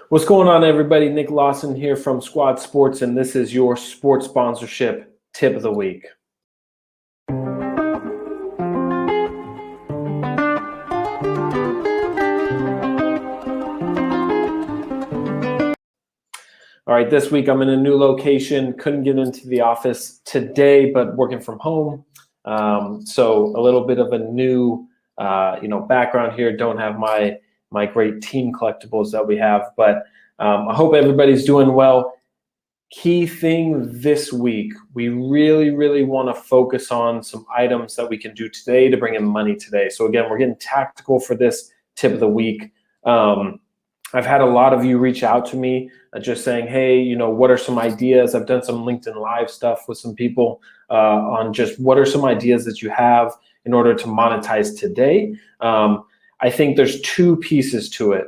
What's going on, everybody? Nick Lawson here from Squad Sports, and this is your sports sponsorship tip of the week. All right, this week I'm in a new location. Couldn't get into the office today, but working from home. So a little bit of a new, background here. Don't have my great team collectibles that we have, but I hope everybody's doing well. Key thing this week, we really want to focus on some items that we can do today to bring in money today. So again, we're getting tactical for this tip of the week. I've had a lot of you reach out to me just saying, hey, what are some ideas? I've done some LinkedIn Live stuff with some people on just what are some ideas that you have in order to monetize today. I think there's two pieces to it.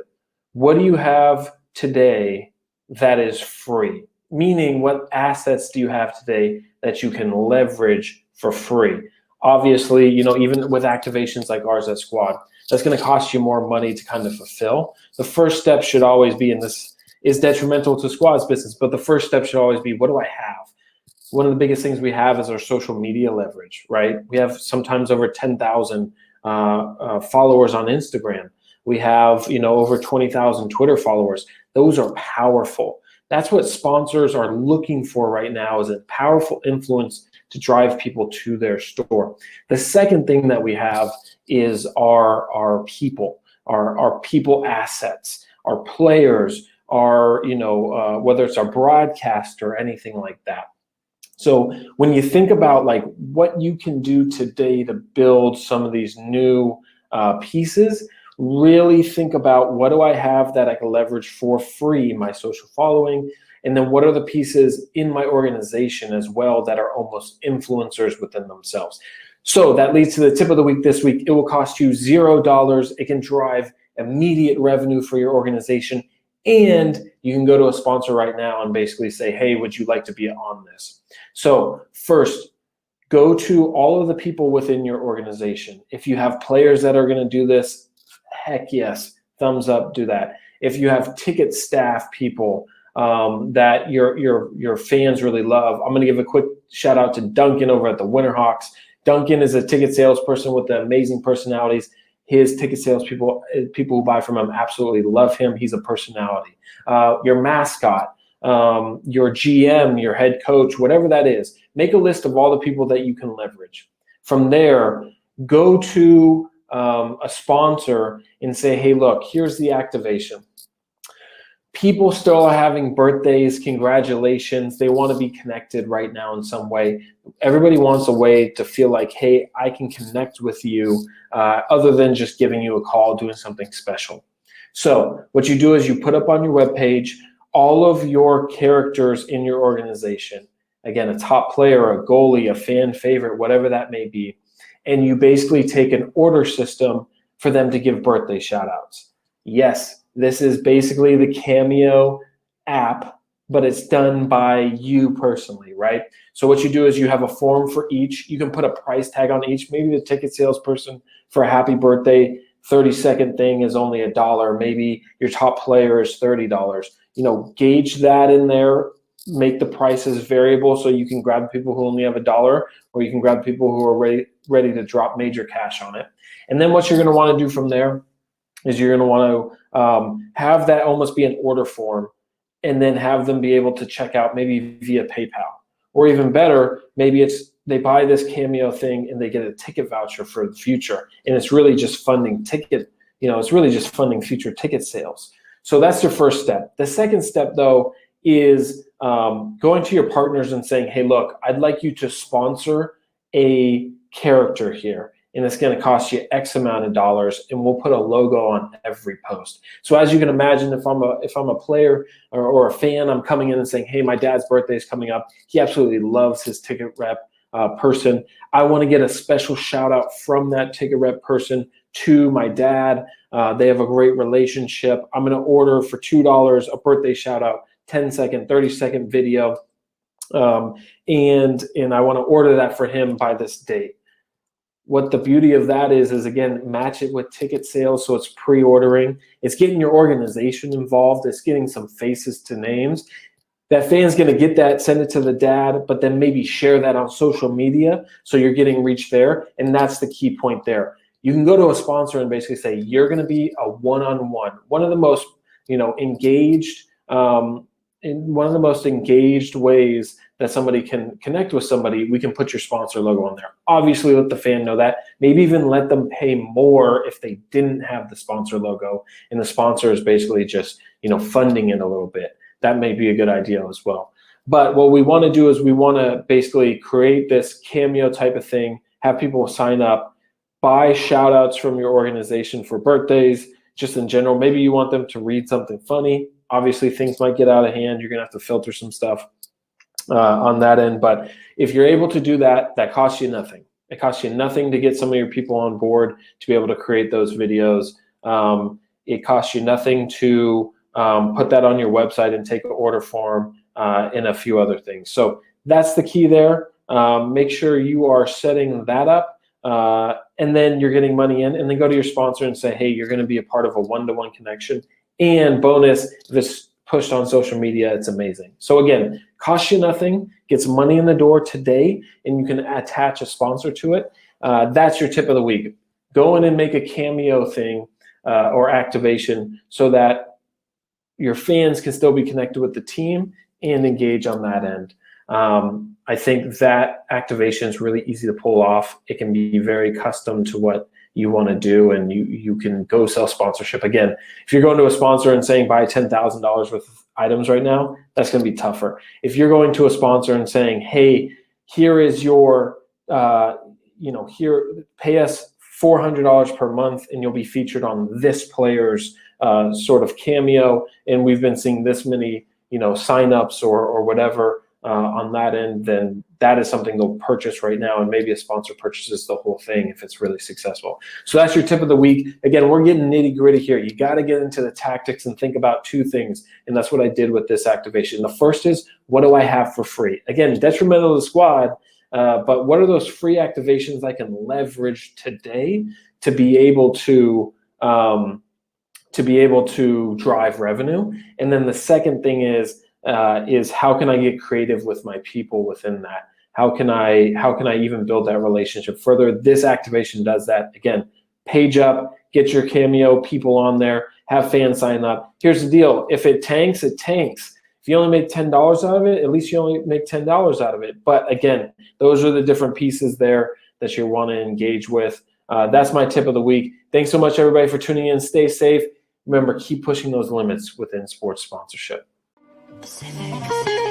What do you have today that is free? Meaning, what assets do you have today that you can leverage for free? Obviously, even with activations like ours at Squad, that's going to cost you more money to kind of fulfill. The first step should always be, and this is detrimental to Squad's business, but the first step should always be, what do I have? One of the biggest things we have is our social media leverage, right? We have sometimes over 10,000 followers on Instagram. We have, over 20,000 Twitter followers. Those are powerful. That's what sponsors are looking for right now, is a powerful influence to drive people to their store. The second thing that we have is our people, our people assets, our players, our, whether it's our broadcast or anything like that. So when you think about like what you can do today to build some of these new pieces, really think about, what do I have that I can leverage for free, my social following, and then what are the pieces in my organization as well that are almost influencers within themselves. So that leads to the tip of the week this week. It will cost you $0. It can drive immediate revenue for your organization, and you can go to a sponsor right now and basically say, hey, would you like to be on this? So first, go to all of the people within your organization. If you have players that are going to do this, heck yes, thumbs up, do that. If you have ticket staff people that your fans really love, I'm going to give a quick shout out to Duncan over at the Winterhawks. Duncan is a ticket salesperson with the amazing personalities. His ticket sales people who buy from him absolutely love him. He's a personality. Your mascot, your GM, your head coach, whatever that is, make a list of all the people that you can leverage. From there, go to a sponsor and say, hey, look, here's the activation. People still are having birthdays, congratulations. They want to be connected right now in some way. Everybody wants a way to feel like, hey, I can connect with you other than just giving you a call, doing something special. So what you do is you put up on your webpage all of your characters in your organization. Again, a top player, a goalie, a fan favorite, whatever that may be. And you basically take an order system for them to give birthday shout outs. Yes, this is basically the Cameo app, but it's done by you personally, right? So what you do is you have a form for each. You can put a price tag on each. Maybe the ticket salesperson for a happy birthday 30-second thing is only $1. Maybe your top player is $30. Gauge that in there. Make the prices variable so you can grab people who only have $1, or you can grab people who are ready to drop major cash on it. And then what you're going to want to do from there is you're going to want to have that almost be an order form, and then have them be able to check out maybe via PayPal. Or even better, maybe it's they buy this Cameo thing and they get a ticket voucher for the future, and it's really just funding it's really just funding future ticket sales. So that's your first step. The second step, though, is going to your partners and saying, hey, look, I'd like you to sponsor a character here, and it's going to cost you X amount of dollars, and we'll put a logo on every post. So as you can imagine, if I'm a player or a fan, I'm coming in and saying, hey, my dad's birthday is coming up. He absolutely loves his ticket rep person. I want to get a special shout out from that ticket rep person to my dad. They have a great relationship. I'm going to order for $2 a birthday shout out, 10-second, 30-second video, and I want to order that for him by this date. what the beauty of that is again, match it with ticket sales. So it's pre-ordering. It's getting your organization involved. It's getting some faces to names. That fan's going to get that, send it to the dad, but then maybe share that on social media. So you're getting reach there. And that's the key point there. You can go to a sponsor and basically say, you're going to be a one-on-one, one of the most, engaged, in one of the most engaged ways that somebody can connect with somebody. We can put your sponsor logo on there. Obviously, let the fan know that. Maybe even let them pay more if they didn't have the sponsor logo, and the sponsor is basically just, funding it a little bit. That may be a good idea as well. But what we want to do is we want to basically create this Cameo type of thing, have people sign up, buy shout outs from your organization for birthdays, just in general. Maybe you want them to read something funny. Obviously, things might get out of hand. You're going to have to filter some stuff on that end. But if you're able to do that, that costs you nothing. It costs you nothing to get some of your people on board to be able to create those videos. It costs you nothing to put that on your website and take an order form and a few other things. So that's the key there. Make sure you are setting that up. And then you're getting money in, and then go to your sponsor and say, hey, you're going to be a part of a one-to-one connection. And bonus, if it's pushed on social media, it's amazing. So again, costs you nothing, gets money in the door today, and you can attach a sponsor to it. That's your tip of the week. Go in and make a Cameo thing or activation so that your fans can still be connected with the team and engage on that end. I think that activation is really easy to pull off. It can be very custom to what you want to do, and you can go sell sponsorship. Again, if you're going to a sponsor and saying buy $10,000 worth of items right now, that's going to be tougher. If you're going to a sponsor and saying, hey, here is your, here, pay us $400 per month and you'll be featured on this player's sort of Cameo, and we've been seeing this many, signups or whatever on that end, then that is something they'll purchase right now, and maybe a sponsor purchases the whole thing if it's really successful. So that's your tip of the week. Again, we're getting nitty gritty here. You got to get into the tactics and think about two things, and that's what I did with this activation. The first is, what do I have for free? Again, detrimental to the squad, but what are those free activations I can leverage today to be able to drive revenue? And then the second thing is how can I get creative with my people within that? How can I even build that relationship further? This activation does that. Again, page up, get your Cameo people on there, have fans sign up. Here's the deal. If it tanks, it tanks. If you only make $10 out of it, at least you only make $10 out of it. But again, those are the different pieces there that you want to engage with. That's my tip of the week. Thanks so much, everybody, for tuning in. Stay safe. Remember, keep pushing those limits within sports sponsorship. Pacific.